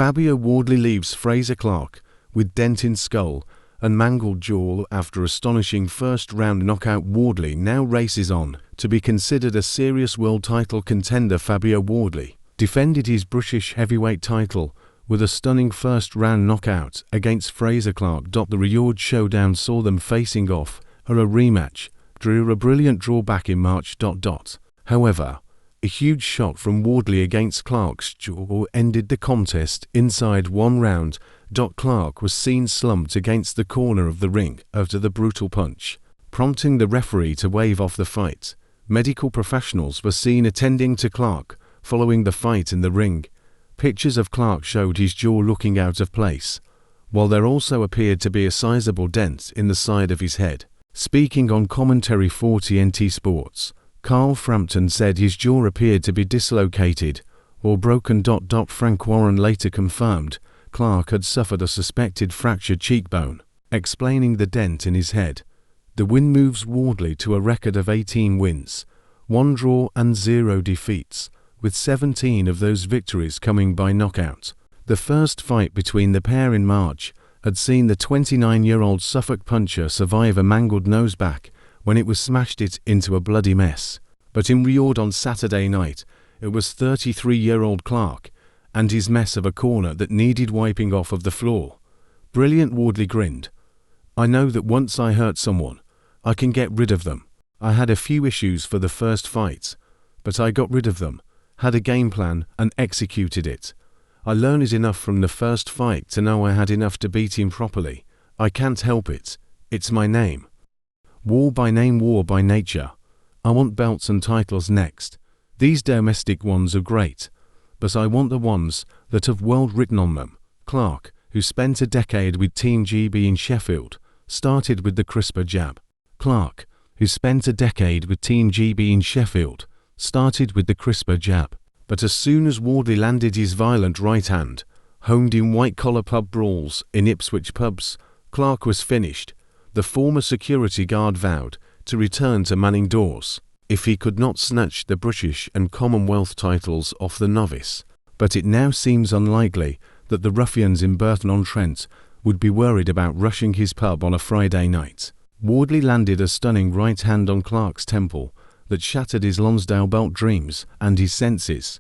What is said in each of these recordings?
Fabio Wardley leaves Frazer Clarke with dent in skull and mangled jaw after astonishing first-round knockout. Wardley now races on to be considered a serious world title contender. Fabio Wardley defended his British heavyweight title with a stunning first-round knockout against Frazer Clarke. The Riyadh showdown saw them facing off at a rematch, drew a brilliant draw back in March. However, a huge shot from Wardley against Clarke's jaw ended the contest inside 1 round. Clarke was seen slumped against the corner of the ring after the brutal punch, prompting the referee to wave off the fight. Medical professionals were seen attending to Clarke following the fight in the ring. Pictures of Clarke showed his jaw looking out of place, while there also appeared to be a sizable dent in the side of his head. Speaking on commentary for DENT Sports, Carl Frampton said his jaw appeared to be dislocated or broken. Frank Warren later confirmed Clarke had suffered a suspected fractured cheekbone, explaining the dent in his head. The win moves Wardley to a record of 18 wins, 1 draw and 0 defeats, with 17 of those victories coming by knockout. The first fight between the pair in March had seen the 29-year-old Suffolk puncher survive a mangled noseback when it was smashed into a bloody mess. But in Riyadh on Saturday night, it was 33-year-old Clarke and his mess of a corner that needed wiping off of the floor. Brilliant. Wardley grinned. "I know that once I hurt someone, I can get rid of them. I had a few issues for the first fight, but I got rid of them, had a game plan and executed it. I learned enough from the first fight to know I had enough to beat him properly. I can't help it. It's my name. War by name, war by nature. I want belts and titles next. These domestic ones are great, but I want the ones that have world written on them." Clarke, who spent a decade with Team GB in Sheffield, started with the crisper jab. Clarke, who spent a decade with Team GB in Sheffield, started with the crisper jab. But as soon as Wardley landed his violent right hand, honed in white-collar pub brawls in Ipswich pubs, Clarke was finished. The former security guard vowed to return to manning doors if he could not snatch the British and Commonwealth titles off the novice. But it now seems unlikely that the ruffians in Burton-on-Trent would be worried about rushing his pub on a Friday night. Wardley landed a stunning right hand on Clarke's temple that shattered his Lonsdale belt dreams and his senses.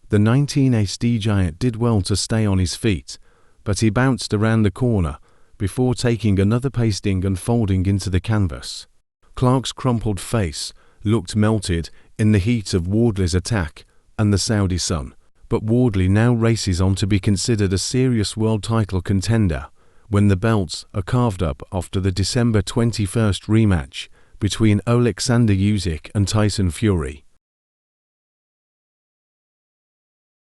The 19-AD giant did well to stay on his feet, but he bounced around the corner before taking another pasting and folding into the canvas. Clarke's crumpled face looked melted in the heat of Wardley's attack and the Saudi sun, but Wardley now races on to be considered a serious world title contender when the belts are carved up after the December 21st rematch between Oleksandr Usyk and Tyson Fury.